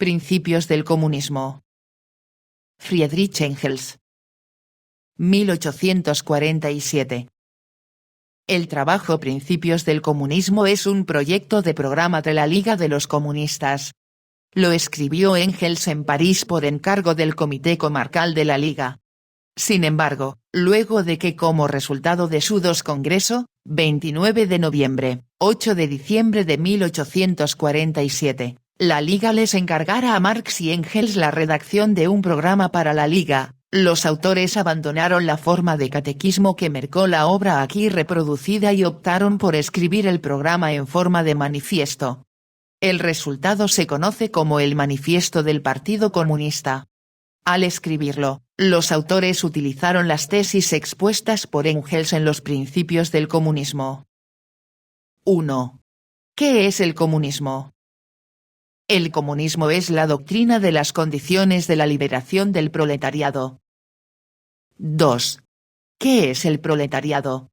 Principios del comunismo. Friedrich Engels. 1847. El trabajo Principios del comunismo es un proyecto de programa de la Liga de los Comunistas. Lo escribió Engels en París por encargo del Comité Comarcal de la Liga. Sin embargo, luego de que como resultado de su congreso, 29 de noviembre, 8 de diciembre de 1847, la Liga les encargara a Marx y Engels la redacción de un programa para la Liga, los autores abandonaron la forma de catequismo que marcó la obra aquí reproducida y optaron por escribir el programa en forma de manifiesto. El resultado se conoce como el Manifiesto del Partido Comunista. Al escribirlo, los autores utilizaron las tesis expuestas por Engels en los Principios del comunismo. 1. ¿Qué es el comunismo? El comunismo es la doctrina de las condiciones de la liberación del proletariado. 2. ¿Qué es el proletariado?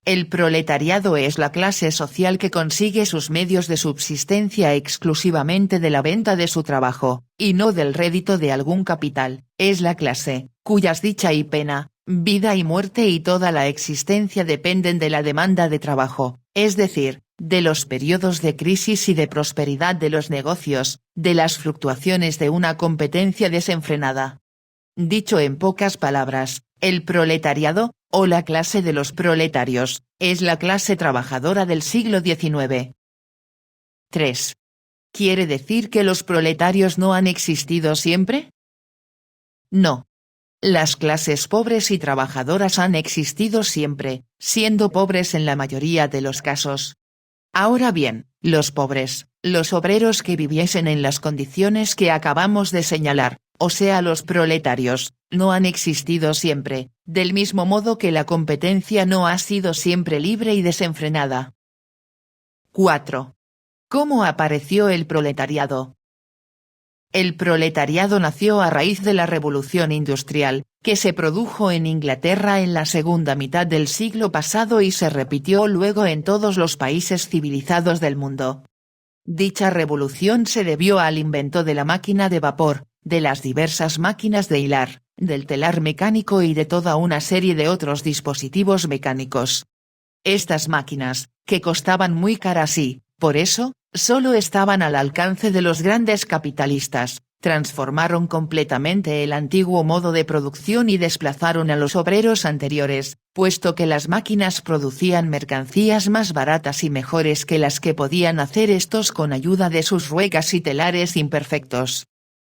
El proletariado es la clase social que consigue sus medios de subsistencia exclusivamente de la venta de su trabajo, y no del rédito de algún capital, es la clase, cuyas dicha y pena, vida y muerte y toda la existencia dependen de la demanda de trabajo, es decir, de los periodos de crisis y de prosperidad de los negocios, de las fluctuaciones de una competencia desenfrenada. Dicho en pocas palabras, el proletariado, o la clase de los proletarios, es la clase trabajadora del siglo XIX. 3. ¿Quiere decir que los proletarios no han existido siempre? No. Las clases pobres y trabajadoras han existido siempre, siendo pobres en la mayoría de los casos. Ahora bien, los pobres, los obreros que viviesen en las condiciones que acabamos de señalar, o sea los proletarios, no han existido siempre, del mismo modo que la competencia no ha sido siempre libre y desenfrenada. 4. ¿Cómo apareció el proletariado? El proletariado nació a raíz de la Revolución Industrial, que se produjo en Inglaterra en la segunda mitad del siglo pasado y se repitió luego en todos los países civilizados del mundo. Dicha revolución se debió al invento de la máquina de vapor, de las diversas máquinas de hilar, del telar mecánico y de toda una serie de otros dispositivos mecánicos. Estas máquinas, que costaban muy caras y, por eso, solo estaban al alcance de los grandes capitalistas, transformaron completamente el antiguo modo de producción y desplazaron a los obreros anteriores, puesto que las máquinas producían mercancías más baratas y mejores que las que podían hacer estos con ayuda de sus ruegas y telares imperfectos.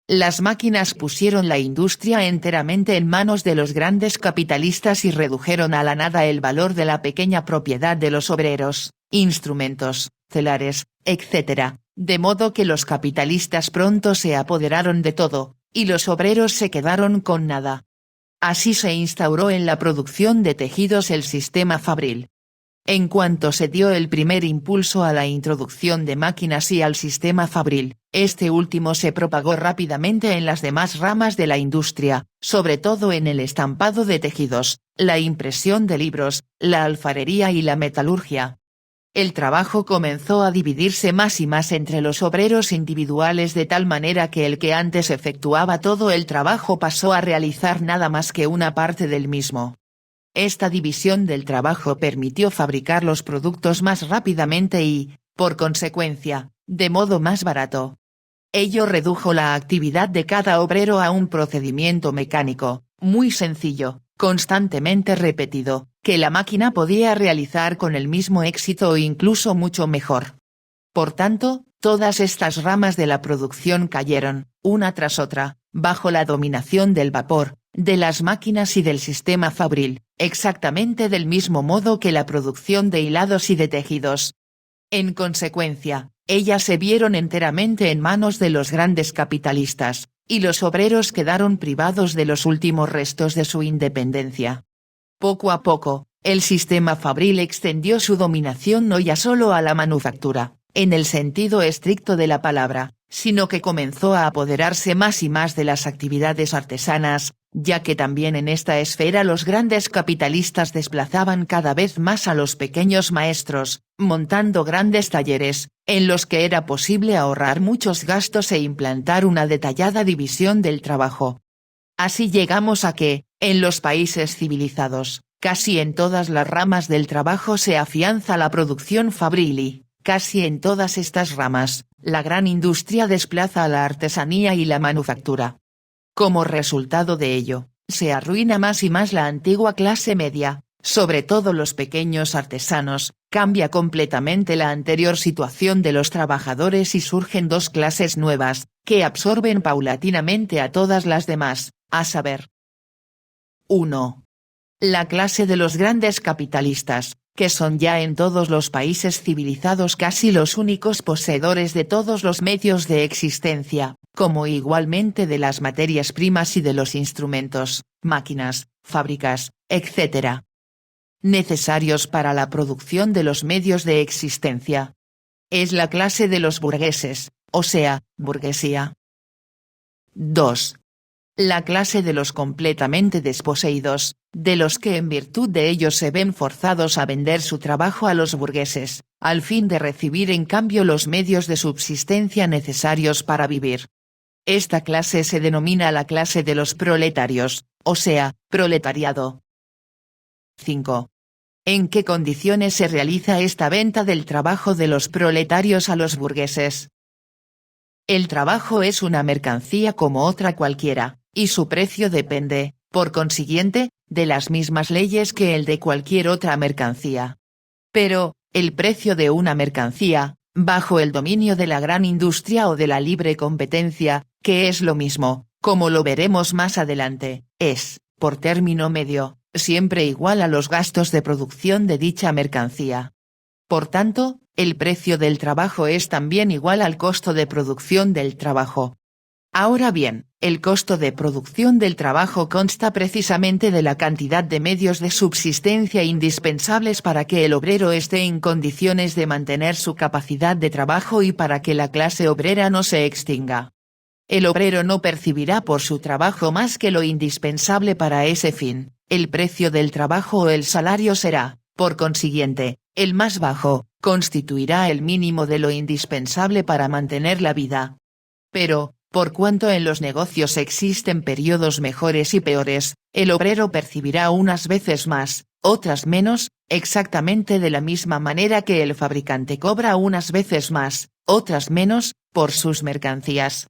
Las máquinas pusieron la industria enteramente en manos de los grandes capitalistas y redujeron a la nada el valor de la pequeña propiedad de los obreros, instrumentos, telares, etc., de modo que los capitalistas pronto se apoderaron de todo, y los obreros se quedaron con nada. Así se instauró en la producción de tejidos el sistema fabril. En cuanto se dio el primer impulso a la introducción de máquinas y al sistema fabril, este último se propagó rápidamente en las demás ramas de la industria, sobre todo en el estampado de tejidos, la impresión de libros, la alfarería y la metalurgia. El trabajo comenzó a dividirse más y más entre los obreros individuales de tal manera que el que antes efectuaba todo el trabajo pasó a realizar nada más que una parte del mismo. Esta división del trabajo permitió fabricar los productos más rápidamente y, por consecuencia, de modo más barato. Ello redujo la actividad de cada obrero a un procedimiento mecánico, muy sencillo, constantemente repetido, que la máquina podía realizar con el mismo éxito o incluso mucho mejor. Por tanto, todas estas ramas de la producción cayeron, una tras otra, bajo la dominación del vapor, de las máquinas y del sistema fabril, exactamente del mismo modo que la producción de hilados y de tejidos. En consecuencia, ellas se vieron enteramente en manos de los grandes capitalistas, y los obreros quedaron privados de los últimos restos de su independencia. Poco a poco, el sistema fabril extendió su dominación no ya solo a la manufactura, en el sentido estricto de la palabra, sino que comenzó a apoderarse más y más de las actividades artesanas, ya que también en esta esfera los grandes capitalistas desplazaban cada vez más a los pequeños maestros, montando grandes talleres, en los que era posible ahorrar muchos gastos e implantar una detallada división del trabajo. Así llegamos a que, en los países civilizados, casi en todas las ramas del trabajo se afianza la producción fabril y, casi en todas estas ramas, la gran industria desplaza a la artesanía y la manufactura. Como resultado de ello, se arruina más y más la antigua clase media, sobre todo los pequeños artesanos, cambia completamente la anterior situación de los trabajadores y surgen dos clases nuevas, que absorben paulatinamente a todas las demás, a saber. 1. La clase de los grandes capitalistas, que son ya en todos los países civilizados casi los únicos poseedores de todos los medios de existencia, como igualmente de las materias primas y de los instrumentos, máquinas, fábricas, etc. necesarios para la producción de los medios de existencia. Es la clase de los burgueses, o sea, burguesía. 2. La clase de los completamente desposeídos, de los que en virtud de ello se ven forzados a vender su trabajo a los burgueses, al fin de recibir en cambio los medios de subsistencia necesarios para vivir. Esta clase se denomina la clase de los proletarios, o sea, proletariado. 5. ¿En qué condiciones se realiza esta venta del trabajo de los proletarios a los burgueses? El trabajo es una mercancía como otra cualquiera, y su precio depende, por consiguiente, de las mismas leyes que el de cualquier otra mercancía. Pero, el precio de una mercancía, bajo el dominio de la gran industria o de la libre competencia, que es lo mismo, como lo veremos más adelante, es, por término medio, siempre igual a los gastos de producción de dicha mercancía. Por tanto, el precio del trabajo es también igual al costo de producción del trabajo. Ahora bien, el costo de producción del trabajo consta precisamente de la cantidad de medios de subsistencia indispensables para que el obrero esté en condiciones de mantener su capacidad de trabajo y para que la clase obrera no se extinga. El obrero no percibirá por su trabajo más que lo indispensable para ese fin, el precio del trabajo o el salario será, por consiguiente, el más bajo, constituirá el mínimo de lo indispensable para mantener la vida. Pero, por cuanto en los negocios existen periodos mejores y peores, el obrero percibirá unas veces más, otras menos, exactamente de la misma manera que el fabricante cobra unas veces más, otras menos, por sus mercancías.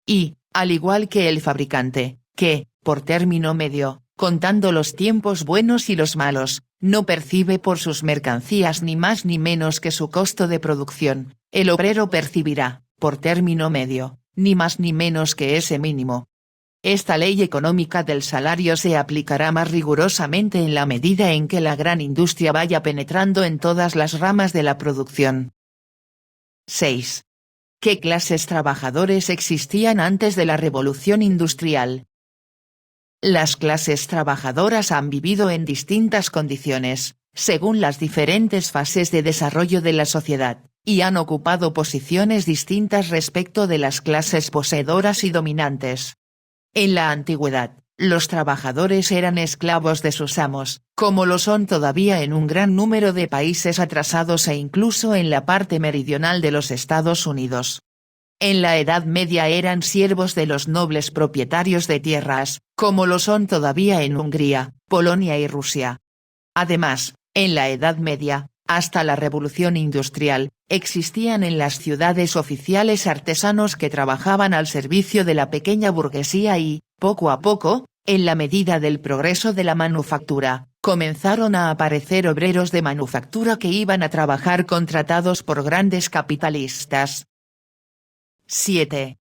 Y, al igual que el fabricante, que, por término medio, contando los tiempos buenos y los malos, no percibe por sus mercancías ni más ni menos que su costo de producción, el obrero percibirá, por término medio, ni más ni menos que ese mínimo. Esta ley económica del salario se aplicará más rigurosamente en la medida en que la gran industria vaya penetrando en todas las ramas de la producción. 6. ¿Qué clases trabajadores existían antes de la revolución industrial? Las clases trabajadoras han vivido en distintas condiciones, según las diferentes fases de desarrollo de la sociedad, y han ocupado posiciones distintas respecto de las clases poseedoras y dominantes. En la antigüedad, los trabajadores eran esclavos de sus amos, como lo son todavía en un gran número de países atrasados e incluso en la parte meridional de los Estados Unidos. En la Edad Media eran siervos de los nobles propietarios de tierras, como lo son todavía en Hungría, Polonia y Rusia. Además, en la Edad Media, hasta la Revolución Industrial, existían en las ciudades oficiales artesanos que trabajaban al servicio de la pequeña burguesía y, poco a poco, en la medida del progreso de la manufactura, comenzaron a aparecer obreros de manufactura que iban a trabajar contratados por grandes capitalistas. 7.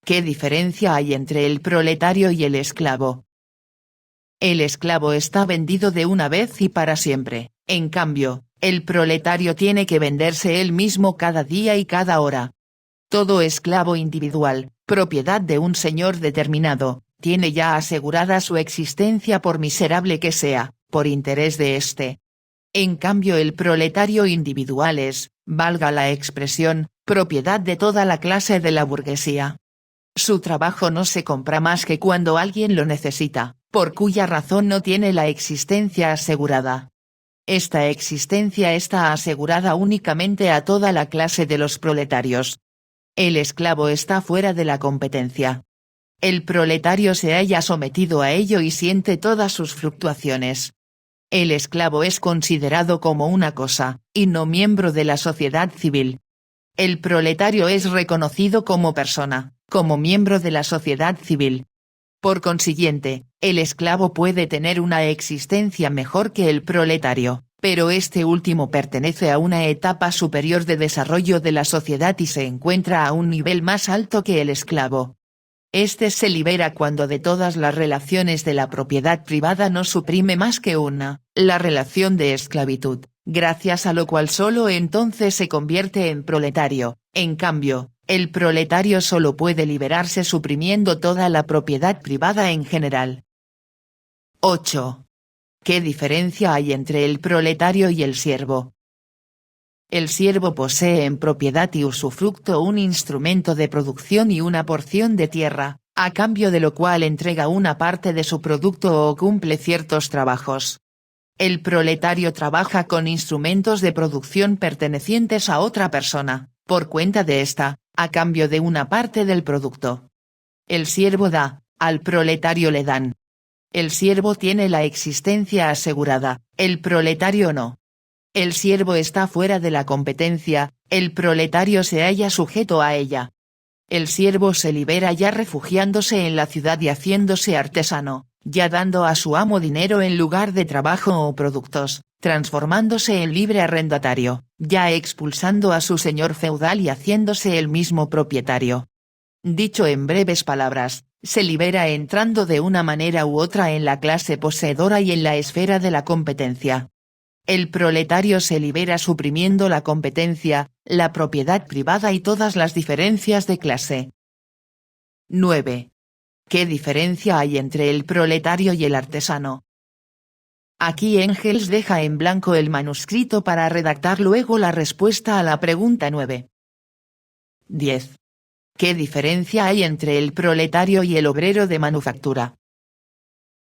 ¿Qué diferencia hay entre el proletario y el esclavo? El esclavo está vendido de una vez y para siempre, en cambio, el proletario tiene que venderse él mismo cada día y cada hora. Todo esclavo individual, propiedad de un señor determinado, tiene ya asegurada su existencia por miserable que sea, por interés de éste. En cambio el proletario individual es, valga la expresión, propiedad de toda la clase de la burguesía. Su trabajo no se compra más que cuando alguien lo necesita, por cuya razón no tiene la existencia asegurada. Esta existencia está asegurada únicamente a toda la clase de los proletarios. El esclavo está fuera de la competencia. El proletario se halla sometido a ello y siente todas sus fluctuaciones. El esclavo es considerado como una cosa, y no miembro de la sociedad civil. El proletario es reconocido como persona, como miembro de la sociedad civil. Por consiguiente, el esclavo puede tener una existencia mejor que el proletario, pero este último pertenece a una etapa superior de desarrollo de la sociedad y se encuentra a un nivel más alto que el esclavo. Este se libera cuando de todas las relaciones de la propiedad privada no suprime más que una, la relación de esclavitud, gracias a lo cual solo entonces se convierte en proletario. En cambio, el proletario solo puede liberarse suprimiendo toda la propiedad privada en general. 8. ¿Qué diferencia hay entre el proletario y el siervo? El siervo posee en propiedad y usufructo un instrumento de producción y una porción de tierra, a cambio de lo cual entrega una parte de su producto o cumple ciertos trabajos. El proletario trabaja con instrumentos de producción pertenecientes a otra persona, por cuenta de ésta, a cambio de una parte del producto. El siervo da, al proletario le dan. El siervo tiene la existencia asegurada, el proletario no. El siervo está fuera de la competencia, el proletario se halla sujeto a ella. El siervo se libera ya refugiándose en la ciudad y haciéndose artesano, ya dando a su amo dinero en lugar de trabajo o productos, transformándose en libre arrendatario, ya expulsando a su señor feudal y haciéndose el mismo propietario. Dicho en breves palabras, se libera entrando de una manera u otra en la clase poseedora y en la esfera de la competencia. El proletario se libera suprimiendo la competencia, la propiedad privada y todas las diferencias de clase. 9. ¿Qué diferencia hay entre el proletario y el artesano? Aquí Engels deja en blanco el manuscrito para redactar luego la respuesta a la pregunta 9. 10. ¿Qué diferencia hay entre el proletario y el obrero de manufactura?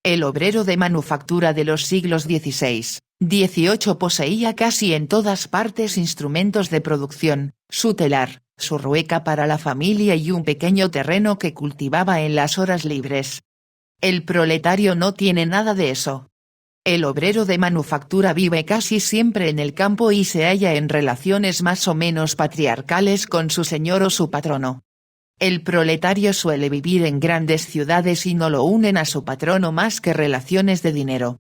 El obrero de manufactura de los siglos XVI, XVIII poseía casi en todas partes instrumentos de producción, su telar, su rueca para la familia y un pequeño terreno que cultivaba en las horas libres. El proletario no tiene nada de eso. El obrero de manufactura vive casi siempre en el campo y se halla en relaciones más o menos patriarcales con su señor o su patrono. El proletario suele vivir en grandes ciudades y no lo unen a su patrono más que relaciones de dinero.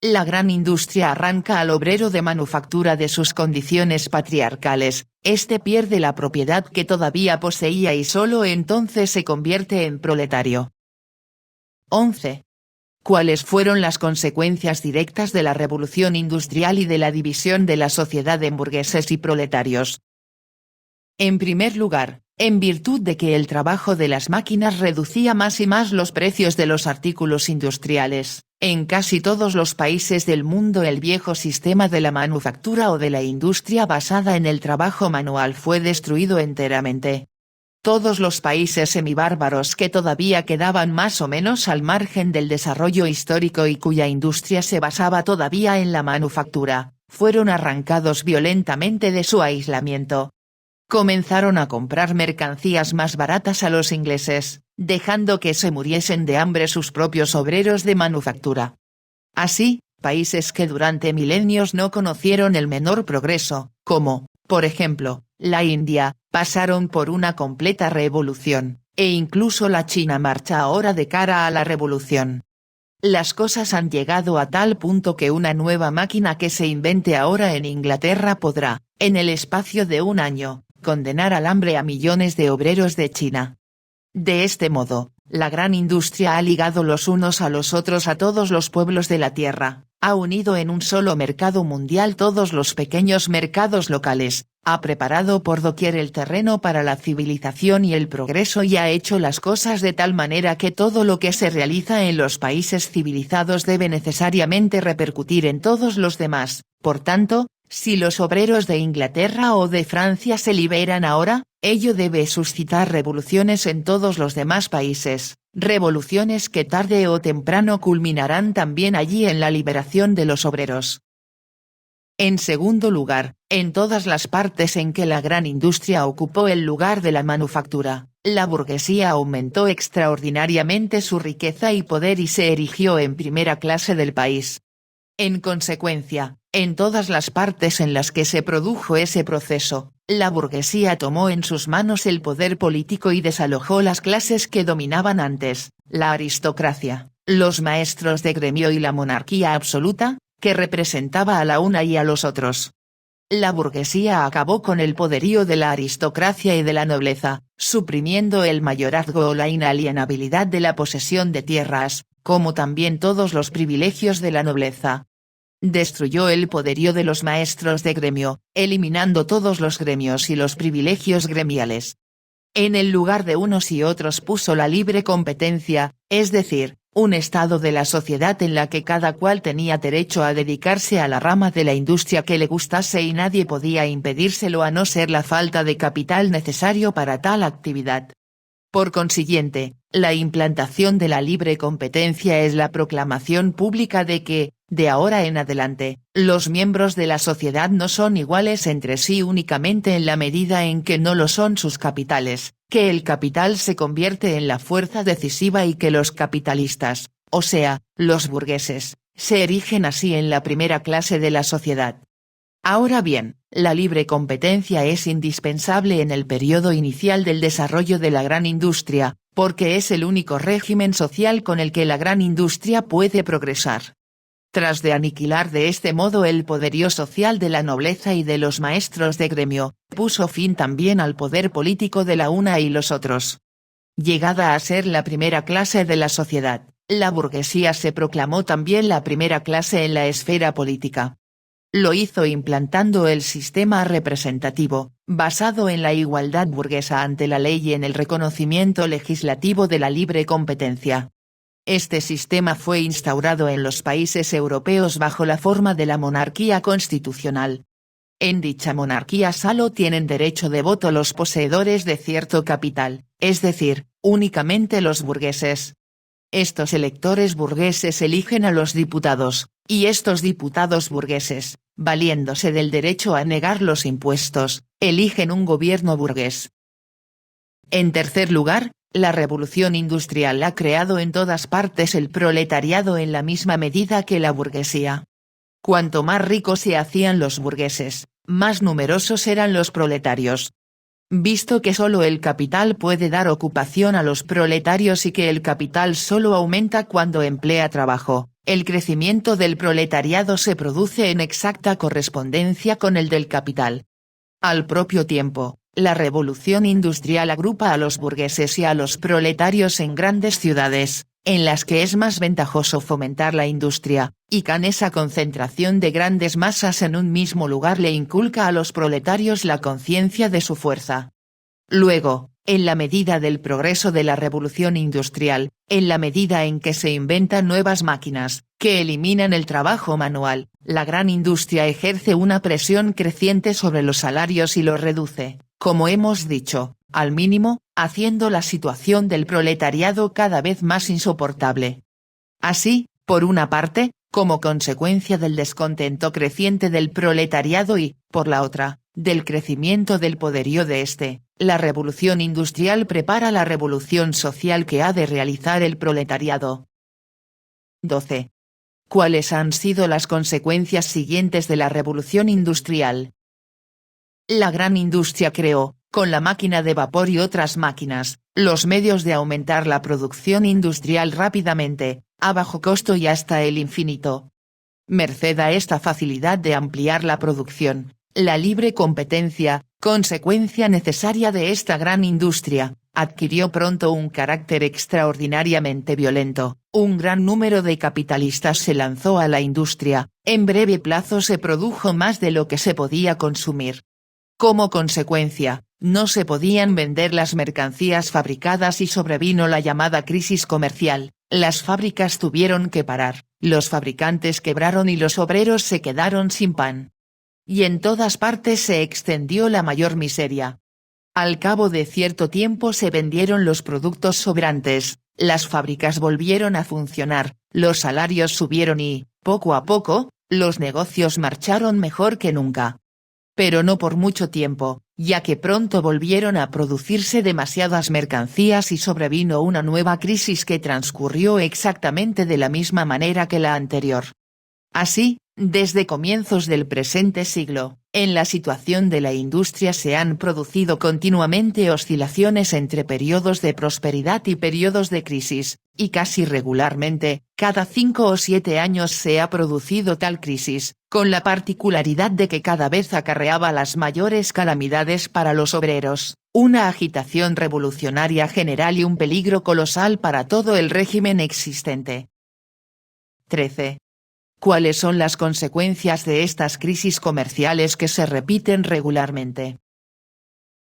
La gran industria arranca al obrero de manufactura de sus condiciones patriarcales, este pierde la propiedad que todavía poseía y solo entonces se convierte en proletario. 11. ¿Cuáles fueron las consecuencias directas de la revolución industrial y de la división de la sociedad en burgueses y proletarios? En primer lugar, en virtud de que el trabajo de las máquinas reducía más y más los precios de los artículos industriales, en casi todos los países del mundo el viejo sistema de la manufactura o de la industria basada en el trabajo manual fue destruido enteramente. Todos los países semibárbaros que todavía quedaban más o menos al margen del desarrollo histórico y cuya industria se basaba todavía en la manufactura, fueron arrancados violentamente de su aislamiento. Comenzaron a comprar mercancías más baratas a los ingleses, dejando que se muriesen de hambre sus propios obreros de manufactura. Así, países que durante milenios no conocieron el menor progreso, como, por ejemplo, la India, pasaron por una completa revolución, e incluso la China marcha ahora de cara a la revolución. Las cosas han llegado a tal punto que una nueva máquina que se invente ahora en Inglaterra podrá, en el espacio de un año, condenar al hambre a millones de obreros de China. De este modo, la gran industria ha ligado los unos a los otros a todos los pueblos de la tierra, Ha unido en un solo mercado mundial todos los pequeños mercados locales, ha preparado por doquier el terreno para la civilización y el progreso y ha hecho las cosas de tal manera que todo lo que se realiza en los países civilizados debe necesariamente repercutir en todos los demás. Por tanto, si los obreros de Inglaterra o de Francia se liberan ahora, ello debe suscitar revoluciones en todos los demás países, revoluciones que tarde o temprano culminarán también allí en la liberación de los obreros. En segundo lugar, en todas las partes en que la gran industria ocupó el lugar de la manufactura, la burguesía aumentó extraordinariamente su riqueza y poder y se erigió en primera clase del país. En consecuencia, en todas las partes en las que se produjo ese proceso, la burguesía tomó en sus manos el poder político y desalojó las clases que dominaban antes, la aristocracia, los maestros de gremio y la monarquía absoluta, que representaba a la una y a los otros. La burguesía acabó con el poderío de la aristocracia y de la nobleza, suprimiendo el mayorazgo o la inalienabilidad de la posesión de tierras, como también todos los privilegios de la nobleza. Destruyó el poderío de los maestros de gremio, eliminando todos los gremios y los privilegios gremiales. En el lugar de unos y otros puso la libre competencia, es decir, un estado de la sociedad en la que cada cual tenía derecho a dedicarse a la rama de la industria que le gustase y nadie podía impedírselo a no ser la falta de capital necesario para tal actividad. Por consiguiente, la implantación de la libre competencia es la proclamación pública de que, de ahora en adelante, los miembros de la sociedad no son iguales entre sí únicamente en la medida en que no lo son sus capitales, que el capital se convierte en la fuerza decisiva y que los capitalistas, o sea, los burgueses, se erigen así en la primera clase de la sociedad. Ahora bien, la libre competencia es indispensable en el periodo inicial del desarrollo de la gran industria, porque es el único régimen social con el que la gran industria puede progresar. Tras de aniquilar de este modo el poderío social de la nobleza y de los maestros de gremio, puso fin también al poder político de la una y los otros. Llegada a ser la primera clase de la sociedad, la burguesía se proclamó también la primera clase en la esfera política. Lo hizo implantando el sistema representativo, basado en la igualdad burguesa ante la ley y en el reconocimiento legislativo de la libre competencia. Este sistema fue instaurado en los países europeos bajo la forma de la monarquía constitucional. En dicha monarquía solo tienen derecho de voto los poseedores de cierto capital, es decir, únicamente los burgueses. Estos electores burgueses eligen a los diputados, y estos diputados burgueses, valiéndose del derecho a negar los impuestos, eligen un gobierno burgués. En tercer lugar, la revolución industrial ha creado en todas partes el proletariado en la misma medida que la burguesía. Cuanto más ricos se hacían los burgueses, más numerosos eran los proletarios. Visto que solo el capital puede dar ocupación a los proletarios y que el capital solo aumenta cuando emplea trabajo, el crecimiento del proletariado se produce en exacta correspondencia con el del capital. Al propio tiempo, la revolución industrial agrupa a los burgueses y a los proletarios en grandes ciudades, en las que es más ventajoso fomentar la industria, y con esa concentración de grandes masas en un mismo lugar le inculca a los proletarios la conciencia de su fuerza. Luego, en la medida del progreso de la revolución industrial, en la medida en que se inventan nuevas máquinas, que eliminan el trabajo manual, la gran industria ejerce una presión creciente sobre los salarios y los reduce, como hemos dicho, al mínimo, haciendo la situación del proletariado cada vez más insoportable. Así, por una parte, como consecuencia del descontento creciente del proletariado y, por la otra, del crecimiento del poderío de éste, la revolución industrial prepara la revolución social que ha de realizar el proletariado. 12. ¿Cuáles han sido las consecuencias siguientes de la revolución industrial? La gran industria creó, con la máquina de vapor y otras máquinas, los medios de aumentar la producción industrial rápidamente, a bajo costo y hasta el infinito. Merced a esta facilidad de ampliar la producción, la libre competencia, consecuencia necesaria de esta gran industria, adquirió pronto un carácter extraordinariamente violento. Un gran número de capitalistas se lanzó a la industria, en breve plazo se produjo más de lo que se podía consumir. Como consecuencia, no se podían vender las mercancías fabricadas y sobrevino la llamada crisis comercial. Las fábricas tuvieron que parar, los fabricantes quebraron y los obreros se quedaron sin pan. Y en todas partes se extendió la mayor miseria. Al cabo de cierto tiempo se vendieron los productos sobrantes, las fábricas volvieron a funcionar, los salarios subieron y, poco a poco, los negocios marcharon mejor que nunca. Pero no por mucho tiempo, ya que pronto volvieron a producirse demasiadas mercancías y sobrevino una nueva crisis que transcurrió exactamente de la misma manera que la anterior. Así, desde comienzos del presente siglo, en la situación de la industria se han producido continuamente oscilaciones entre periodos de prosperidad y periodos de crisis, y casi regularmente, cada 5 o 7 años se ha producido tal crisis, con la particularidad de que cada vez acarreaba las mayores calamidades para los obreros, una agitación revolucionaria general y un peligro colosal para todo el régimen existente. 13. ¿Cuáles son las consecuencias de estas crisis comerciales que se repiten regularmente?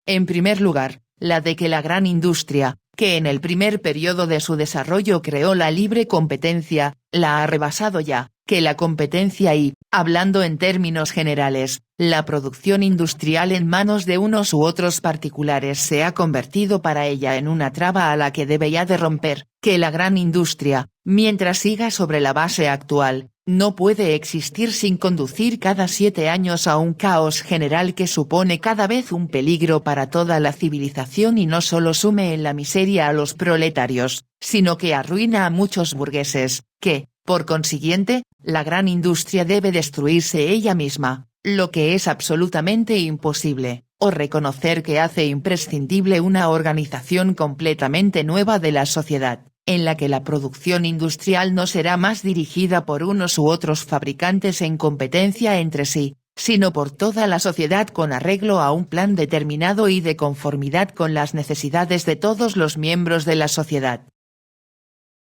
En primer lugar, la de que la gran industria, que en el primer periodo de su desarrollo creó la libre competencia, la ha rebasado ya, que la competencia y, hablando en términos generales, la producción industrial en manos de unos u otros particulares se ha convertido para ella en una traba a la que debe ya de romper, que la gran industria, mientras siga sobre la base actual, no puede existir sin conducir cada 7 años a un caos general que supone cada vez un peligro para toda la civilización y no solo sume en la miseria a los proletarios, sino que arruina a muchos burgueses, que, por consiguiente, la gran industria debe destruirse ella misma, lo que es absolutamente imposible, o reconocer que hace imprescindible una organización completamente nueva de la sociedad, en la que la producción industrial no será más dirigida por unos u otros fabricantes en competencia entre sí, sino por toda la sociedad con arreglo a un plan determinado y de conformidad con las necesidades de todos los miembros de la sociedad.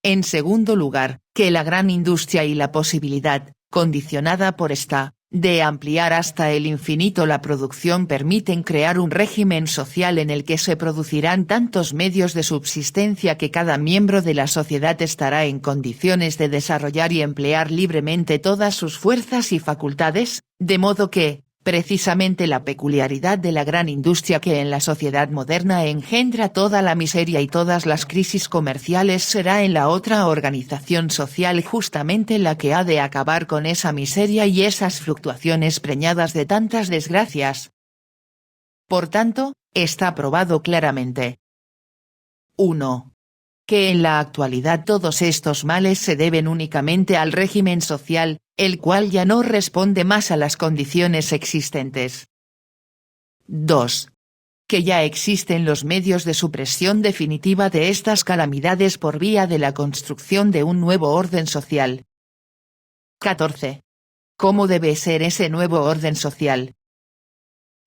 En segundo lugar, que la gran industria y la posibilidad, condicionada por esta, de ampliar hasta el infinito la producción permiten crear un régimen social en el que se producirán tantos medios de subsistencia que cada miembro de la sociedad estará en condiciones de desarrollar y emplear libremente todas sus fuerzas y facultades, de modo que, precisamente la peculiaridad de la gran industria que en la sociedad moderna engendra toda la miseria y todas las crisis comerciales será en la otra organización social justamente la que ha de acabar con esa miseria y esas fluctuaciones preñadas de tantas desgracias. Por tanto, está probado claramente. 1. Que en la actualidad todos estos males se deben únicamente al régimen social, el cual ya no responde más a las condiciones existentes. 2. Que ya existen los medios de supresión definitiva de estas calamidades por vía de la construcción de un nuevo orden social. 14. ¿Cómo debe ser ese nuevo orden social?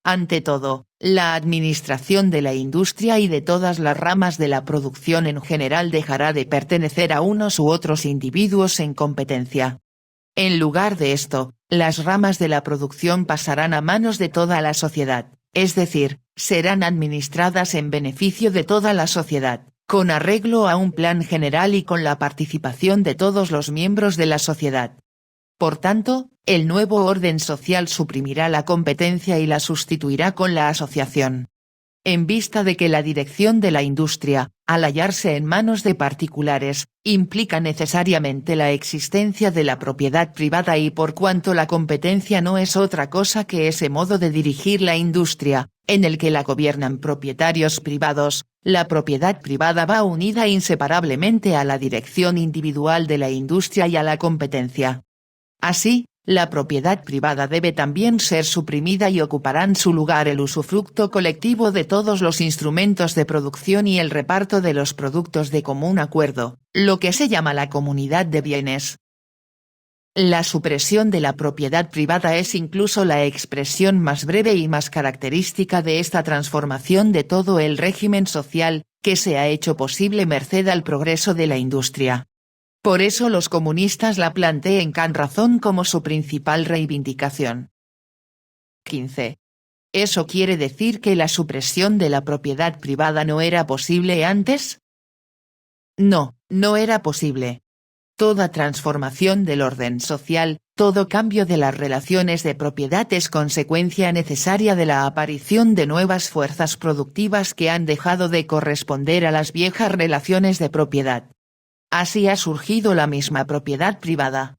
Ante todo, la administración de la industria y de todas las ramas de la producción en general dejará de pertenecer a unos u otros individuos en competencia. En lugar de esto, las ramas de la producción pasarán a manos de toda la sociedad, es decir, serán administradas en beneficio de toda la sociedad, con arreglo a un plan general y con la participación de todos los miembros de la sociedad. Por tanto, el nuevo orden social suprimirá la competencia y la sustituirá con la asociación. En vista de que la dirección de la industria, al hallarse en manos de particulares, implica necesariamente la existencia de la propiedad privada y por cuanto la competencia no es otra cosa que ese modo de dirigir la industria, en el que la gobiernan propietarios privados, la propiedad privada va unida inseparablemente a la dirección individual de la industria y a la competencia. Así, la propiedad privada debe también ser suprimida y ocuparán su lugar el usufructo colectivo de todos los instrumentos de producción y el reparto de los productos de común acuerdo, lo que se llama la comunidad de bienes. La supresión de la propiedad privada es incluso la expresión más breve y más característica de esta transformación de todo el régimen social, que se ha hecho posible merced al progreso de la industria. Por eso los comunistas la plantean con razón como su principal reivindicación. 15. ¿Eso quiere decir que la supresión de la propiedad privada no era posible antes? No, no era posible. Toda transformación del orden social, todo cambio de las relaciones de propiedad es consecuencia necesaria de la aparición de nuevas fuerzas productivas que han dejado de corresponder a las viejas relaciones de propiedad. Así ha surgido la misma propiedad privada.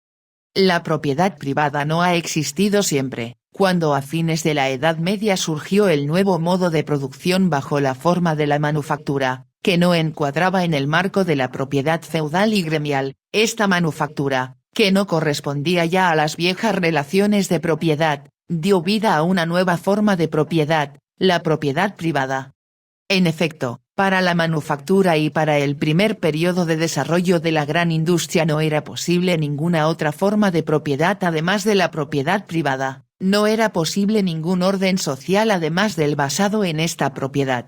La propiedad privada no ha existido siempre. Cuando a fines de la Edad Media surgió el nuevo modo de producción bajo la forma de la manufactura, que no encuadraba en el marco de la propiedad feudal y gremial, esta manufactura, que no correspondía ya a las viejas relaciones de propiedad, dio vida a una nueva forma de propiedad, la propiedad privada. En efecto, para la manufactura y para el primer periodo de desarrollo de la gran industria no era posible ninguna otra forma de propiedad además de la propiedad privada. No era posible ningún orden social además del basado en esta propiedad.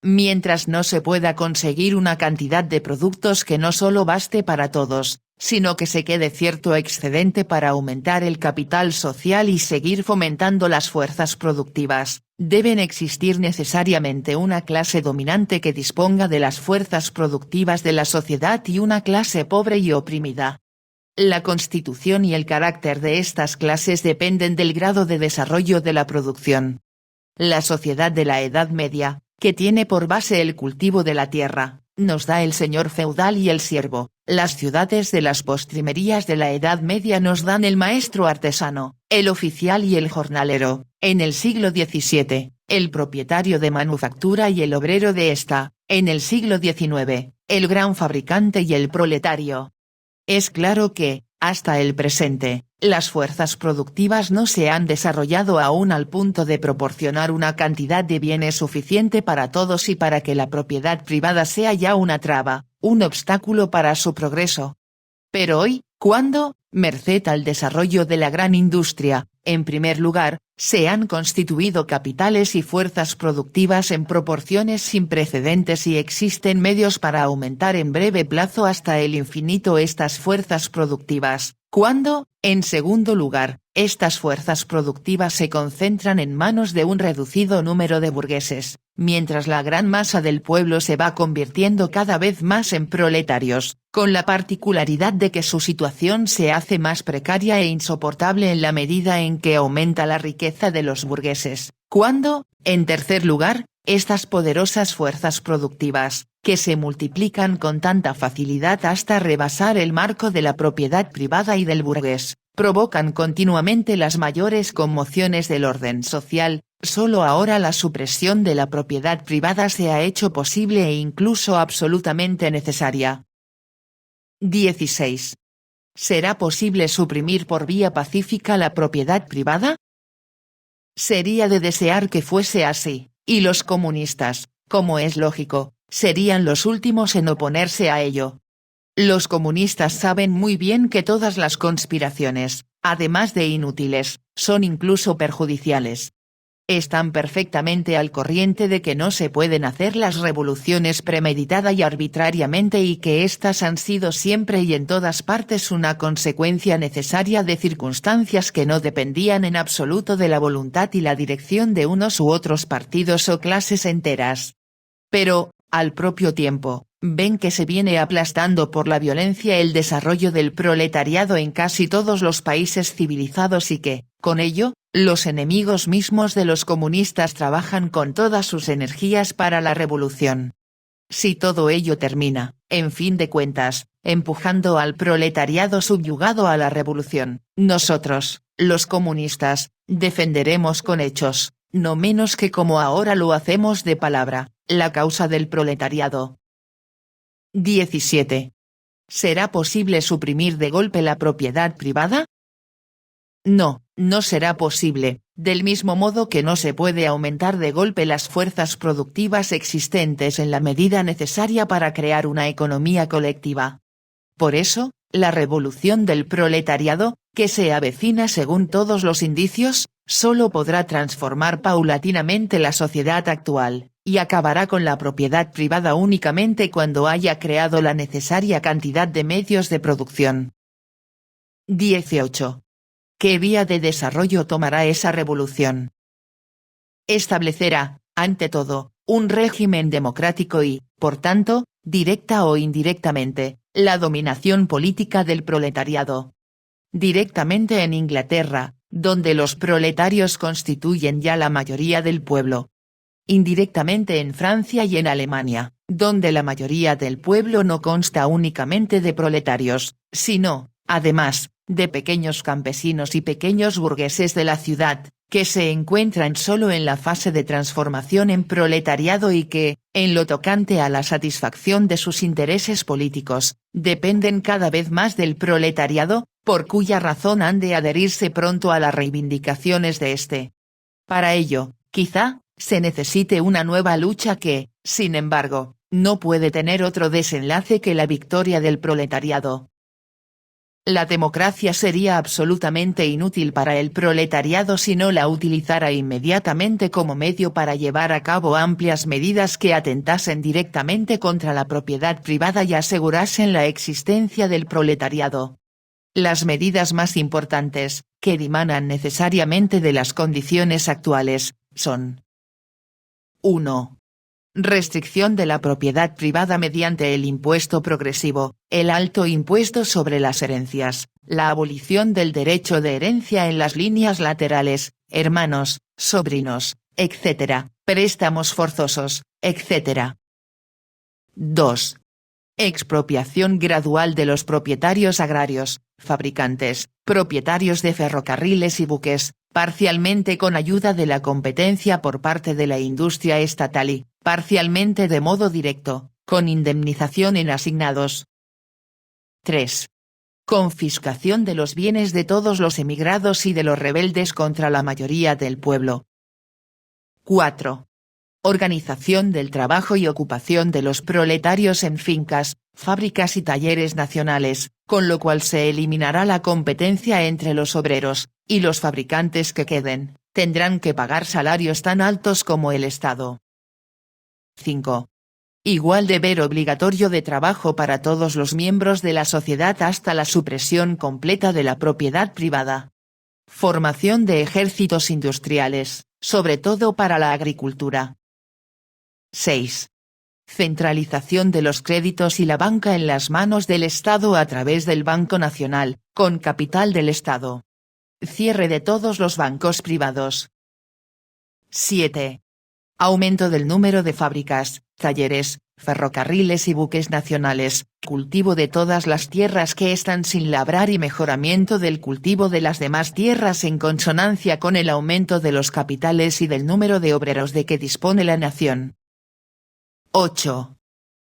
Mientras no se pueda conseguir una cantidad de productos que no solo baste para todos, sino que se quede cierto excedente para aumentar el capital social y seguir fomentando las fuerzas productivas, deben existir necesariamente una clase dominante que disponga de las fuerzas productivas de la sociedad y una clase pobre y oprimida. La constitución y el carácter de estas clases dependen del grado de desarrollo de la producción. La sociedad de la Edad Media, que tiene por base el cultivo de la tierra, nos da el señor feudal y el siervo. Las ciudades de las postrimerías de la Edad Media nos dan el maestro artesano, el oficial y el jornalero. En el siglo XVII, el propietario de manufactura y el obrero de esta. En el siglo XIX, el gran fabricante y el proletario. Es claro que, hasta el presente, las fuerzas productivas no se han desarrollado aún al punto de proporcionar una cantidad de bienes suficiente para todos y para que la propiedad privada sea ya una traba, un obstáculo para su progreso. Pero hoy, cuando, merced al desarrollo de la gran industria, en primer lugar, se han constituido capitales y fuerzas productivas en proporciones sin precedentes y existen medios para aumentar en breve plazo hasta el infinito estas fuerzas productivas, cuando, en segundo lugar, estas fuerzas productivas se concentran en manos de un reducido número de burgueses, mientras la gran masa del pueblo se va convirtiendo cada vez más en proletarios, con la particularidad de que su situación se hace más precaria e insoportable en la medida en que aumenta la riqueza de los burgueses, cuando, en tercer lugar, estas poderosas fuerzas productivas, que se multiplican con tanta facilidad hasta rebasar el marco de la propiedad privada y del burgués, provocan continuamente las mayores conmociones del orden social. Solo ahora la supresión de la propiedad privada se ha hecho posible e incluso absolutamente necesaria. 16. ¿Será posible suprimir por vía pacífica la propiedad privada? Sería de desear que fuese así, y los comunistas, como es lógico, serían los últimos en oponerse a ello. Los comunistas saben muy bien que todas las conspiraciones, además de inútiles, son incluso perjudiciales. Están perfectamente al corriente de que no se pueden hacer las revoluciones premeditada y arbitrariamente y que éstas han sido siempre y en todas partes una consecuencia necesaria de circunstancias que no dependían en absoluto de la voluntad y la dirección de unos u otros partidos o clases enteras. Pero, al propio tiempo, ven que se viene aplastando por la violencia el desarrollo del proletariado en casi todos los países civilizados y que, con ello, los enemigos mismos de los comunistas trabajan con todas sus energías para la revolución. Si todo ello termina, en fin de cuentas, empujando al proletariado subyugado a la revolución, nosotros, los comunistas, defenderemos con hechos, no menos que como ahora lo hacemos de palabra, la causa del proletariado. 17. ¿Será posible suprimir de golpe la propiedad privada? No, no será posible, del mismo modo que no se puede aumentar de golpe las fuerzas productivas existentes en la medida necesaria para crear una economía colectiva. Por eso, la revolución del proletariado, que se avecina según todos los indicios, solo podrá transformar paulatinamente la sociedad actual, y acabará con la propiedad privada únicamente cuando haya creado la necesaria cantidad de medios de producción. 18. ¿Qué vía de desarrollo tomará esa revolución? Establecerá, ante todo, un régimen democrático y, por tanto, directa o indirectamente, la dominación política del proletariado. Directamente en Inglaterra, donde los proletarios constituyen ya la mayoría del pueblo. Indirectamente en Francia y en Alemania, donde la mayoría del pueblo no consta únicamente de proletarios, sino, además, de pequeños campesinos y pequeños burgueses de la ciudad, que se encuentran solo en la fase de transformación en proletariado y que, en lo tocante a la satisfacción de sus intereses políticos, dependen cada vez más del proletariado, por cuya razón han de adherirse pronto a las reivindicaciones de este. Para ello, quizá, se necesite una nueva lucha que, sin embargo, no puede tener otro desenlace que la victoria del proletariado. La democracia sería absolutamente inútil para el proletariado si no la utilizara inmediatamente como medio para llevar a cabo amplias medidas que atentasen directamente contra la propiedad privada y asegurasen la existencia del proletariado. Las medidas más importantes, que dimanan necesariamente de las condiciones actuales, son: 1. Restricción de la propiedad privada mediante el impuesto progresivo, el alto impuesto sobre las herencias, la abolición del derecho de herencia en las líneas laterales, hermanos, sobrinos, etc., préstamos forzosos, etc. 2. Expropiación gradual de los propietarios agrarios, fabricantes, propietarios de ferrocarriles y buques, parcialmente con ayuda de la competencia por parte de la industria estatal y, parcialmente de modo directo, con indemnización en asignados. 3. Confiscación de los bienes de todos los emigrados y de los rebeldes contra la mayoría del pueblo. 4. Organización del trabajo y ocupación de los proletarios en fincas, fábricas y talleres nacionales, con lo cual se eliminará la competencia entre los obreros, y los fabricantes que queden, tendrán que pagar salarios tan altos como el Estado. 5. Igual deber obligatorio de trabajo para todos los miembros de la sociedad hasta la supresión completa de la propiedad privada. Formación de ejércitos industriales, sobre todo para la agricultura. 6. Centralización de los créditos y la banca en las manos del Estado a través del Banco Nacional, con capital del Estado. Cierre de todos los bancos privados. 7. Aumento del número de fábricas, talleres, ferrocarriles y buques nacionales, cultivo de todas las tierras que están sin labrar y mejoramiento del cultivo de las demás tierras en consonancia con el aumento de los capitales y del número de obreros de que dispone la nación. 8.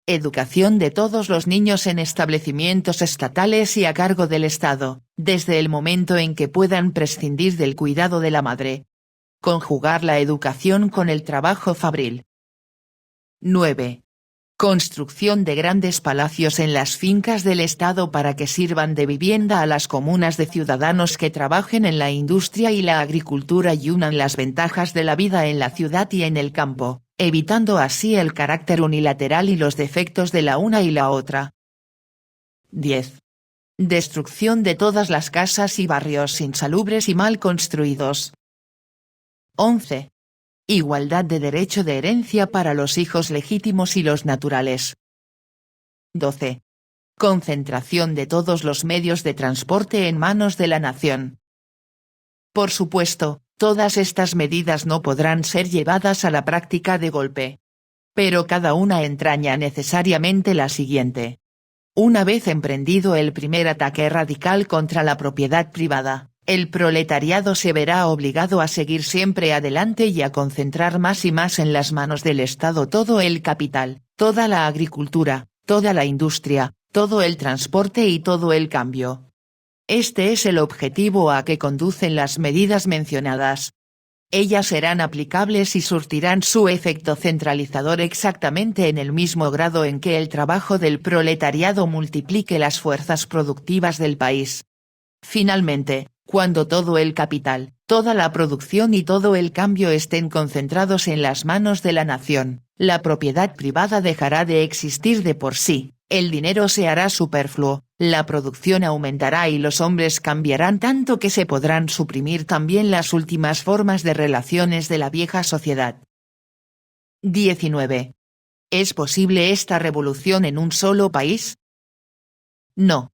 Educación de todos los niños en establecimientos estatales y a cargo del Estado, desde el momento en que puedan prescindir del cuidado de la madre. Conjugar la educación con el trabajo fabril. 9. Construcción de grandes palacios en las fincas del Estado para que sirvan de vivienda a las comunas de ciudadanos que trabajen en la industria y la agricultura y unan las ventajas de la vida en la ciudad y en el campo, evitando así el carácter unilateral y los defectos de la una y la otra. 10. Destrucción de todas las casas y barrios insalubres y mal construidos. 11. Igualdad de derecho de herencia para los hijos legítimos y los naturales. 12. Concentración de todos los medios de transporte en manos de la nación. Por supuesto, todas estas medidas no podrán ser llevadas a la práctica de golpe. Pero cada una entraña necesariamente la siguiente. Una vez emprendido el primer ataque radical contra la propiedad privada, el proletariado se verá obligado a seguir siempre adelante y a concentrar más y más en las manos del Estado todo el capital, toda la agricultura, toda la industria, todo el transporte y todo el cambio. Este es el objetivo a que conducen las medidas mencionadas. Ellas serán aplicables y surtirán su efecto centralizador exactamente en el mismo grado en que el trabajo del proletariado multiplique las fuerzas productivas del país. Finalmente, cuando todo el capital, toda la producción y todo el cambio estén concentrados en las manos de la nación, La propiedad privada dejará de existir de por sí, el dinero se hará superfluo, la producción aumentará y los hombres cambiarán tanto que se podrán suprimir también las últimas formas de relaciones de la vieja sociedad. 19. ¿Es posible esta revolución en un solo país? No.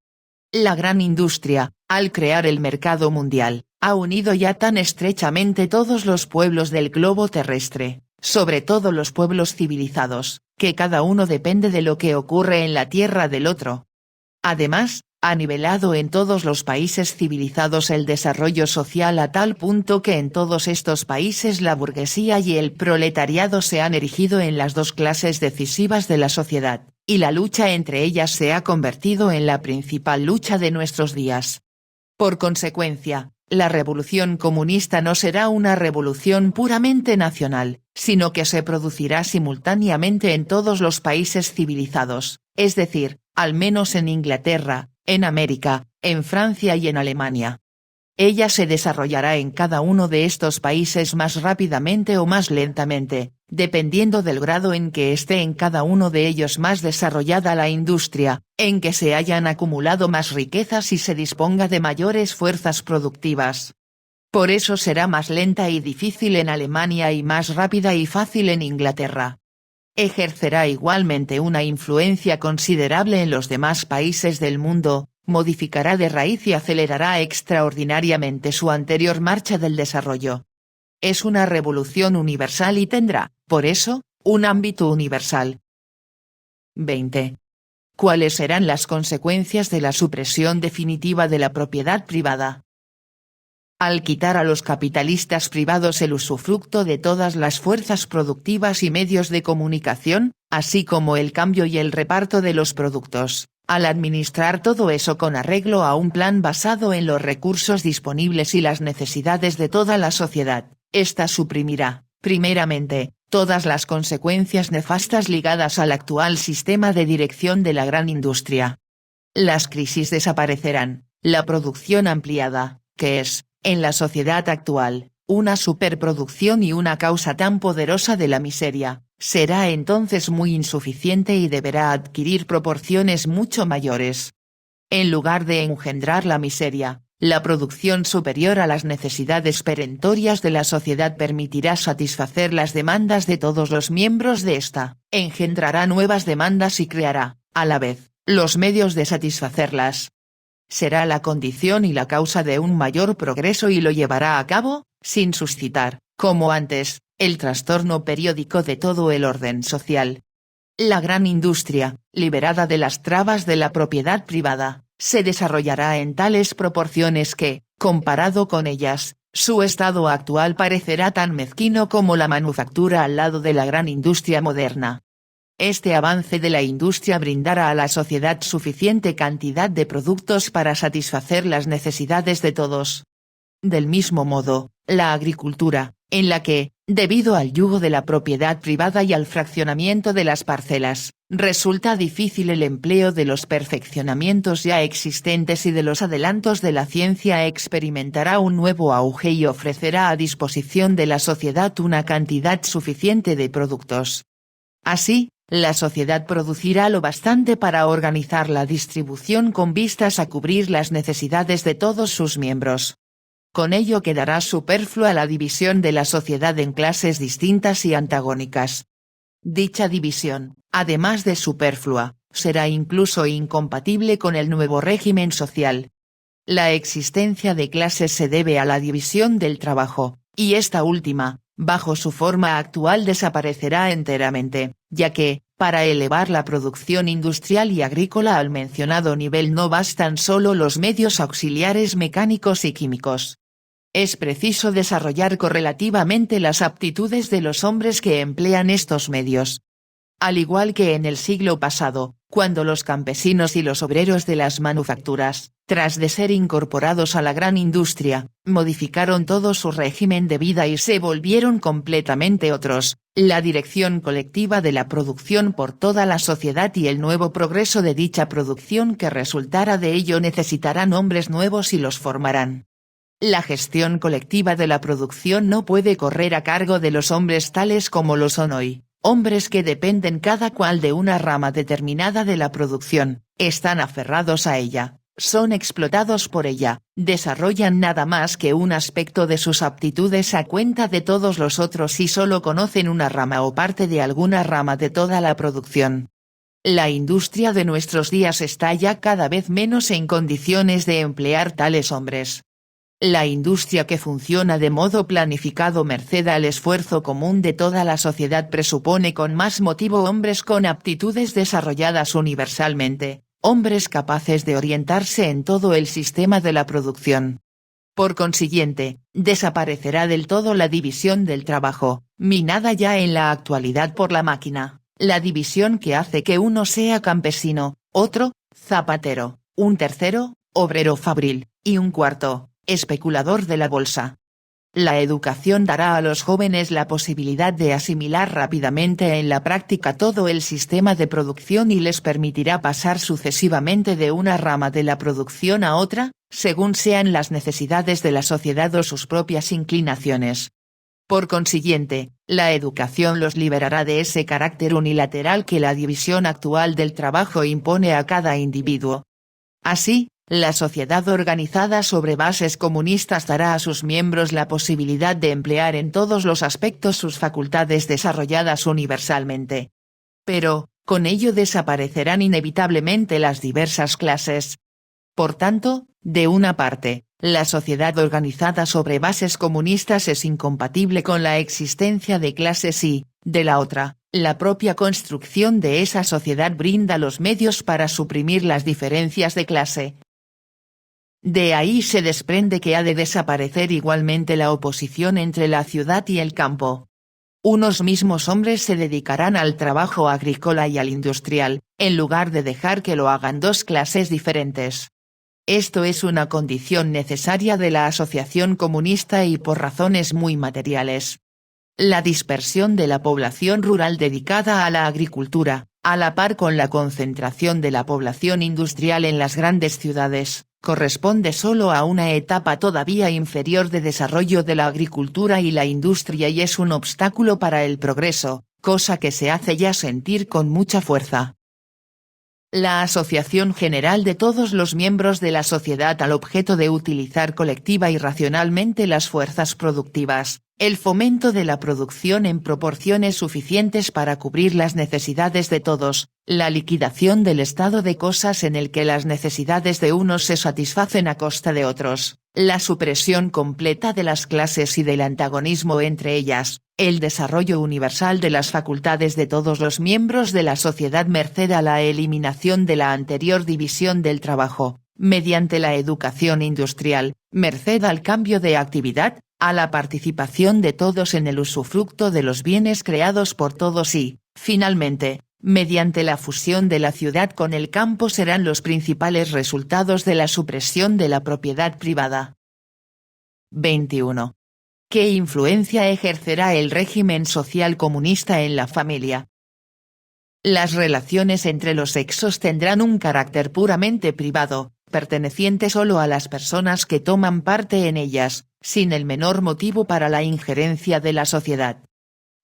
La gran industria, al crear el mercado mundial, ha unido ya tan estrechamente todos los pueblos del globo terrestre, sobre todo los pueblos civilizados, que cada uno depende de lo que ocurre en la tierra del otro. Además, ha nivelado en todos los países civilizados el desarrollo social a tal punto que en todos estos países la burguesía y el proletariado se han erigido en las dos clases decisivas de la sociedad, y la lucha entre ellas se ha convertido en la principal lucha de nuestros días. Por consecuencia, la revolución comunista no será una revolución puramente nacional, sino que se producirá simultáneamente en todos los países civilizados, es decir, al menos en Inglaterra, en América, en Francia y en Alemania. Ella se desarrollará en cada uno de estos países más rápidamente o más lentamente, dependiendo del grado en que esté en cada uno de ellos más desarrollada la industria, en que se hayan acumulado más riquezas y se disponga de mayores fuerzas productivas. Por eso será más lenta y difícil en Alemania y más rápida y fácil en Inglaterra. Ejercerá igualmente una influencia considerable en los demás países del mundo, modificará de raíz y acelerará extraordinariamente su anterior marcha del desarrollo. Es una revolución universal y tendrá, por eso, un ámbito universal. 20. ¿Cuáles serán las consecuencias de la supresión definitiva de la propiedad privada? Al quitar a los capitalistas privados el usufructo de todas las fuerzas productivas y medios de comunicación, así como el cambio y el reparto de los productos, al administrar todo eso con arreglo a un plan basado en los recursos disponibles y las necesidades de toda la sociedad, ésta suprimirá, primeramente, todas las consecuencias nefastas ligadas al actual sistema de dirección de la gran industria. Las crisis desaparecerán, la producción ampliada, que es, en la sociedad actual, una superproducción y una causa tan poderosa de la miseria, será entonces muy insuficiente y deberá adquirir proporciones mucho mayores. En lugar de engendrar la miseria, la producción superior a las necesidades perentorias de la sociedad permitirá satisfacer las demandas de todos los miembros de esta, engendrará nuevas demandas y creará, a la vez, los medios de satisfacerlas. Será la condición y la causa de un mayor progreso y lo llevará a cabo, sin suscitar, como antes, el trastorno periódico de todo el orden social. La gran industria, liberada de las trabas de la propiedad privada, se desarrollará en tales proporciones que, comparado con ellas, su estado actual parecerá tan mezquino como la manufactura al lado de la gran industria moderna. Este avance de la industria brindará a la sociedad suficiente cantidad de productos para satisfacer las necesidades de todos. Del mismo modo, la agricultura, en la que, debido al yugo de la propiedad privada y al fraccionamiento de las parcelas, resulta difícil el empleo de los perfeccionamientos ya existentes y de los adelantos de la ciencia, experimentará un nuevo auge y ofrecerá a disposición de la sociedad una cantidad suficiente de productos. Así, la sociedad producirá lo bastante para organizar la distribución con vistas a cubrir las necesidades de todos sus miembros. Con ello quedará superflua la división de la sociedad en clases distintas y antagónicas. Dicha división, además de superflua, será incluso incompatible con el nuevo régimen social. La existencia de clases se debe a la división del trabajo, y esta última, bajo su forma actual desaparecerá enteramente, ya que, para elevar la producción industrial y agrícola al mencionado nivel no bastan solo los medios auxiliares mecánicos y químicos. Es preciso desarrollar correlativamente las aptitudes de los hombres que emplean estos medios. Al igual que en el siglo pasado, cuando los campesinos y los obreros de las manufacturas, tras de ser incorporados a la gran industria, modificaron todo su régimen de vida y se volvieron completamente otros, la dirección colectiva de la producción por toda la sociedad y el nuevo progreso de dicha producción que resultara de ello necesitarán hombres nuevos y los formarán. La gestión colectiva de la producción no puede correr a cargo de los hombres tales como lo son hoy, hombres que dependen cada cual de una rama determinada de la producción, están aferrados a ella, son explotados por ella, desarrollan nada más que un aspecto de sus aptitudes a cuenta de todos los otros y solo conocen una rama o parte de alguna rama de toda la producción. La industria de nuestros días está ya cada vez menos en condiciones de emplear tales hombres. La industria que funciona de modo planificado merced al esfuerzo común de toda la sociedad presupone con más motivo hombres con aptitudes desarrolladas universalmente, hombres capaces de orientarse en todo el sistema de la producción. Por consiguiente, desaparecerá del todo la división del trabajo, minada ya en la actualidad por la máquina, la división que hace que uno sea campesino, otro, zapatero, un tercero, obrero fabril, y un cuarto, especulador de la bolsa. La educación dará a los jóvenes la posibilidad de asimilar rápidamente en la práctica todo el sistema de producción y les permitirá pasar sucesivamente de una rama de la producción a otra, según sean las necesidades de la sociedad o sus propias inclinaciones. Por consiguiente, la educación los liberará de ese carácter unilateral que la división actual del trabajo impone a cada individuo. Así, la sociedad organizada sobre bases comunistas dará a sus miembros la posibilidad de emplear en todos los aspectos sus facultades desarrolladas universalmente. Pero, con ello desaparecerán inevitablemente las diversas clases. Por tanto, de una parte, la sociedad organizada sobre bases comunistas es incompatible con la existencia de clases y, de la otra, la propia construcción de esa sociedad brinda los medios para suprimir las diferencias de clase. De ahí se desprende que ha de desaparecer igualmente la oposición entre la ciudad y el campo. Unos mismos hombres se dedicarán al trabajo agrícola y al industrial, en lugar de dejar que lo hagan dos clases diferentes. Esto es una condición necesaria de la asociación comunista y por razones muy materiales. La dispersión de la población rural dedicada a la agricultura, a la par con la concentración de la población industrial en las grandes ciudades, corresponde solo a una etapa todavía inferior de desarrollo de la agricultura y la industria y es un obstáculo para el progreso, cosa que se hace ya sentir con mucha fuerza. La asociación general de todos los miembros de la sociedad al objeto de utilizar colectiva y racionalmente las fuerzas productivas, el fomento de la producción en proporciones suficientes para cubrir las necesidades de todos, la liquidación del estado de cosas en el que las necesidades de unos se satisfacen a costa de otros, la supresión completa de las clases y del antagonismo entre ellas, el desarrollo universal de las facultades de todos los miembros de la sociedad merced a la eliminación de la anterior división del trabajo, mediante la educación industrial, merced al cambio de actividad, a la participación de todos en el usufructo de los bienes creados por todos y, finalmente, mediante la fusión de la ciudad con el campo serán los principales resultados de la supresión de la propiedad privada. 21. ¿Qué influencia ejercerá el régimen social comunista en la familia? Las relaciones entre los sexos tendrán un carácter puramente privado, perteneciente solo a las personas que toman parte en ellas, sin el menor motivo para la injerencia de la sociedad.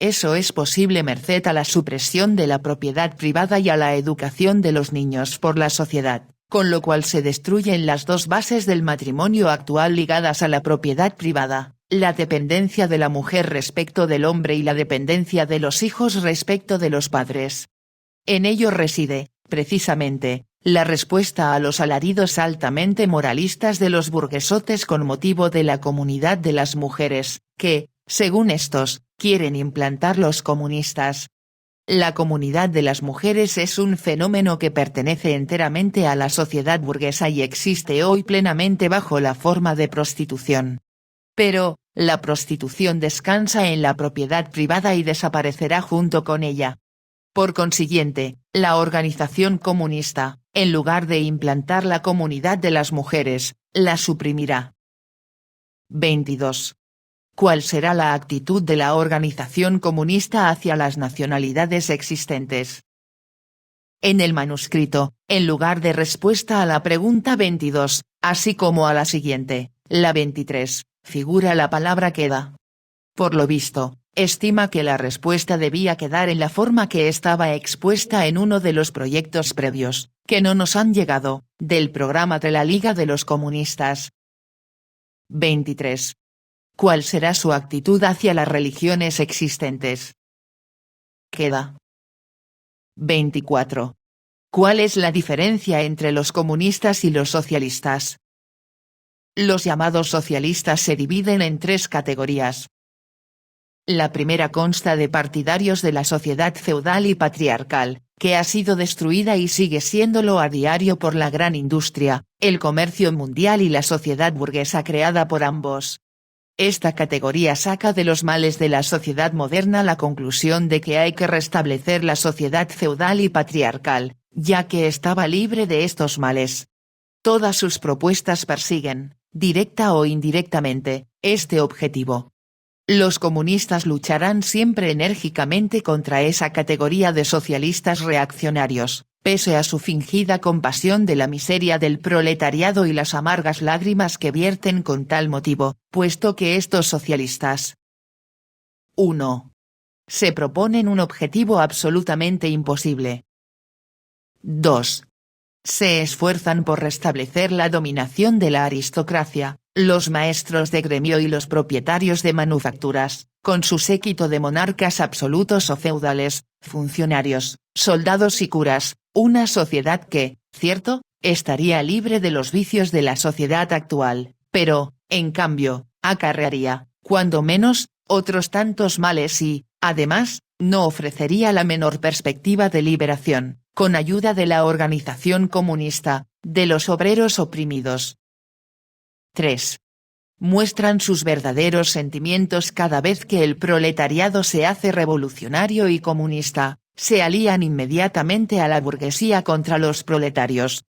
Eso es posible merced a la supresión de la propiedad privada y a la educación de los niños por la sociedad, con lo cual se destruyen las dos bases del matrimonio actual ligadas a la propiedad privada, la dependencia de la mujer respecto del hombre y la dependencia de los hijos respecto de los padres. En ello reside, precisamente, la respuesta a los alaridos altamente moralistas de los burguesotes con motivo de la comunidad de las mujeres, que, según estos, quieren implantar los comunistas. La comunidad de las mujeres es un fenómeno que pertenece enteramente a la sociedad burguesa y existe hoy plenamente bajo la forma de prostitución. Pero, la prostitución descansa en la propiedad privada y desaparecerá junto con ella. Por consiguiente, la organización comunista, en lugar de implantar la comunidad de las mujeres, la suprimirá. 22. ¿Cuál será la actitud de la organización comunista hacia las nacionalidades existentes? En el manuscrito, en lugar de respuesta a la pregunta 22, así como a la siguiente, la 23, figura la palabra queda. Por lo visto, estima que la respuesta debía quedar en la forma que estaba expuesta en uno de los proyectos previos, que no nos han llegado, del programa de la Liga de los Comunistas. 23. ¿Cuál será su actitud hacia las religiones existentes? Queda. 24. ¿Cuál es la diferencia entre los comunistas y los socialistas? Los llamados socialistas se dividen en tres categorías. La primera consta de partidarios de la sociedad feudal y patriarcal, que ha sido destruida y sigue siéndolo a diario por la gran industria, el comercio mundial y la sociedad burguesa creada por ambos. Esta categoría saca de los males de la sociedad moderna la conclusión de que hay que restablecer la sociedad feudal y patriarcal, ya que estaba libre de estos males. Todas sus propuestas persiguen, directa o indirectamente, este objetivo. Los comunistas lucharán siempre enérgicamente contra esa categoría de socialistas reaccionarios, pese a su fingida compasión de la miseria del proletariado y las amargas lágrimas que vierten con tal motivo, puesto que estos socialistas 1. Se proponen un objetivo absolutamente imposible. 2. Se esfuerzan por restablecer la dominación de la aristocracia, los maestros de gremio y los propietarios de manufacturas, con su séquito de monarcas absolutos o feudales, funcionarios, soldados y curas, una sociedad que, cierto, estaría libre de los vicios de la sociedad actual, pero, en cambio, acarrearía, cuando menos, otros tantos males y, además, no ofrecería la menor perspectiva de liberación, con ayuda de la organización comunista, de los obreros oprimidos. 3. Muestran sus verdaderos sentimientos cada vez que el proletariado se hace revolucionario y comunista, se alían inmediatamente a la burguesía contra los proletarios.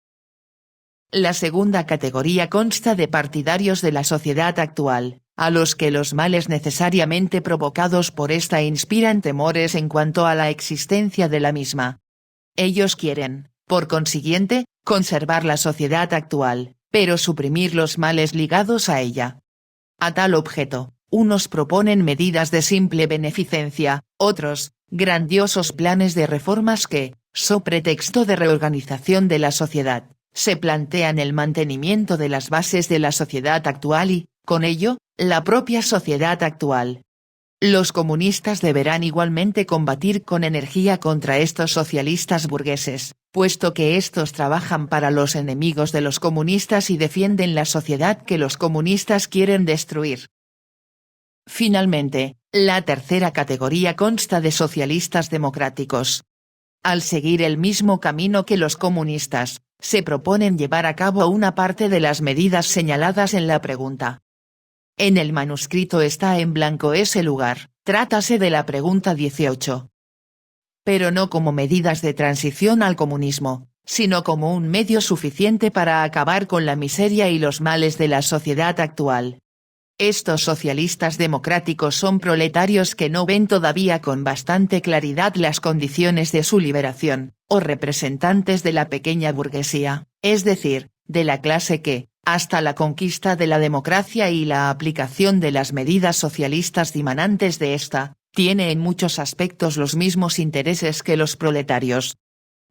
La segunda categoría consta de partidarios de la sociedad actual, a los que los males necesariamente provocados por esta inspiran temores en cuanto a la existencia de la misma. Ellos quieren, por consiguiente, conservar la sociedad actual, pero suprimir los males ligados a ella. A tal objeto, unos proponen medidas de simple beneficencia, otros, grandiosos planes de reformas que, so pretexto de reorganización de la sociedad, se plantean el mantenimiento de las bases de la sociedad actual y, con ello, la propia sociedad actual. Los comunistas deberán igualmente combatir con energía contra estos socialistas burgueses, puesto que estos trabajan para los enemigos de los comunistas y defienden la sociedad que los comunistas quieren destruir. Finalmente, la tercera categoría consta de socialistas democráticos. Al seguir el mismo camino que los comunistas, se proponen llevar a cabo una parte de las medidas señaladas en la pregunta. En el manuscrito está en blanco ese lugar, trátase de la pregunta 18. Pero no como medidas de transición al comunismo, sino como un medio suficiente para acabar con la miseria y los males de la sociedad actual. Estos socialistas democráticos son proletarios que no ven todavía con bastante claridad las condiciones de su liberación, o representantes de la pequeña burguesía, es decir, de la clase que, hasta la conquista de la democracia y la aplicación de las medidas socialistas dimanantes de esta, tiene en muchos aspectos los mismos intereses que los proletarios.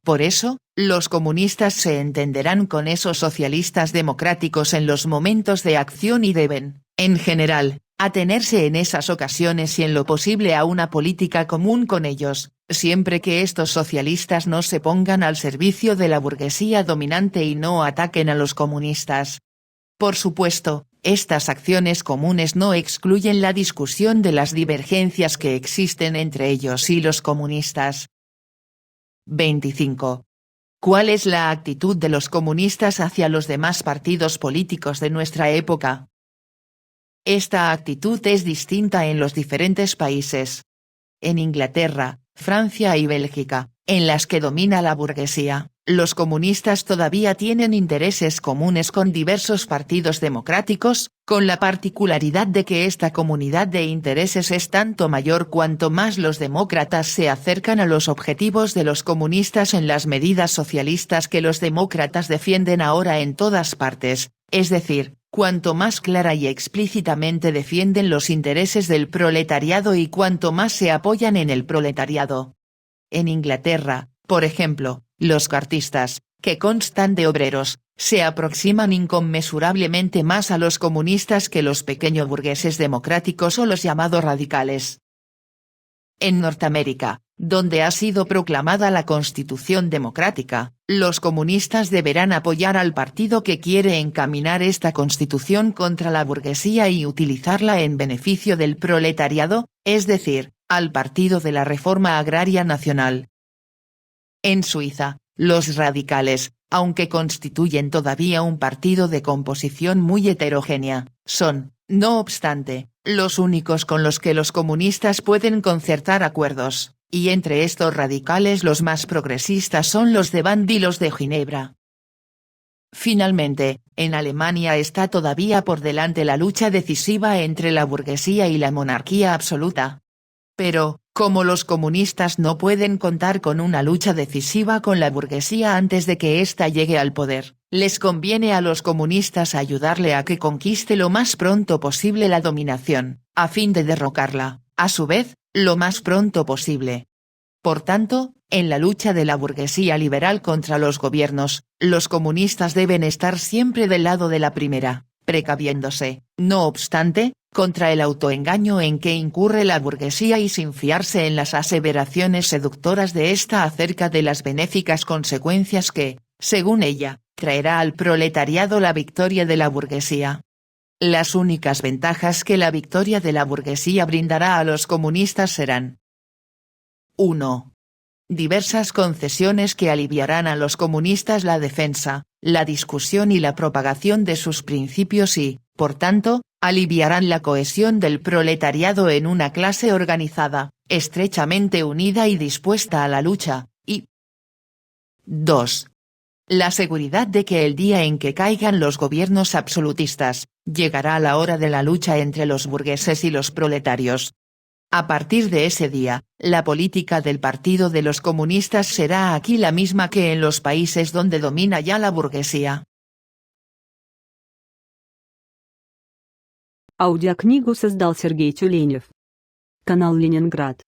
Por eso, los comunistas se entenderán con esos socialistas democráticos en los momentos de acción y deben, en general, atenerse en esas ocasiones y en lo posible a una política común con ellos, siempre que estos socialistas no se pongan al servicio de la burguesía dominante y no ataquen a los comunistas. Por supuesto, estas acciones comunes no excluyen la discusión de las divergencias que existen entre ellos y los comunistas. 25. ¿Cuál es la actitud de los comunistas hacia los demás partidos políticos de nuestra época? Esta actitud es distinta en los diferentes países. En Inglaterra, Francia y Bélgica, en las que domina la burguesía, los comunistas todavía tienen intereses comunes con diversos partidos democráticos, con la particularidad de que esta comunidad de intereses es tanto mayor cuanto más los demócratas se acercan a los objetivos de los comunistas en las medidas socialistas que los demócratas defienden ahora en todas partes, es decir, cuanto más clara y explícitamente defienden los intereses del proletariado y cuanto más se apoyan en el proletariado. En Inglaterra, por ejemplo, los cartistas, que constan de obreros, se aproximan inconmensurablemente más a los comunistas que los pequeños burgueses democráticos o los llamados radicales. En Norteamérica, donde ha sido proclamada la Constitución Democrática, los comunistas deberán apoyar al partido que quiere encaminar esta Constitución contra la burguesía y utilizarla en beneficio del proletariado, es decir, al Partido de la Reforma Agraria Nacional. En Suiza, los radicales, aunque constituyen todavía un partido de composición muy heterogénea, son, no obstante, los únicos con los que los comunistas pueden concertar acuerdos, y entre estos radicales los más progresistas son los de Band y los de Ginebra. Finalmente, en Alemania está todavía por delante la lucha decisiva entre la burguesía y la monarquía absoluta. Pero, como los comunistas no pueden contar con una lucha decisiva con la burguesía antes de que ésta llegue al poder, les conviene a los comunistas ayudarle a que conquiste lo más pronto posible la dominación, a fin de derrocarla, a su vez, lo más pronto posible. Por tanto, en la lucha de la burguesía liberal contra los gobiernos, los comunistas deben estar siempre del lado de la primera, precaviéndose, no obstante, contra el autoengaño en que incurre la burguesía y sin fiarse en las aseveraciones seductoras de ésta acerca de las benéficas consecuencias que, según ella, traerá al proletariado la victoria de la burguesía. Las únicas ventajas que la victoria de la burguesía brindará a los comunistas serán: 1. Diversas concesiones que aliviarán a los comunistas la defensa, la discusión y la propagación de sus principios y, por tanto, aliviarán la cohesión del proletariado en una clase organizada, estrechamente unida y dispuesta a la lucha, y 2. La seguridad de que el día en que caigan los gobiernos absolutistas, llegará la hora de la lucha entre los burgueses y los proletarios. A partir de ese día, la política del Partido de los Comunistas será aquí la misma que en los países donde domina ya la burguesía. Аудиокнигу создал Сергей Тюленев. Канал Ленинград.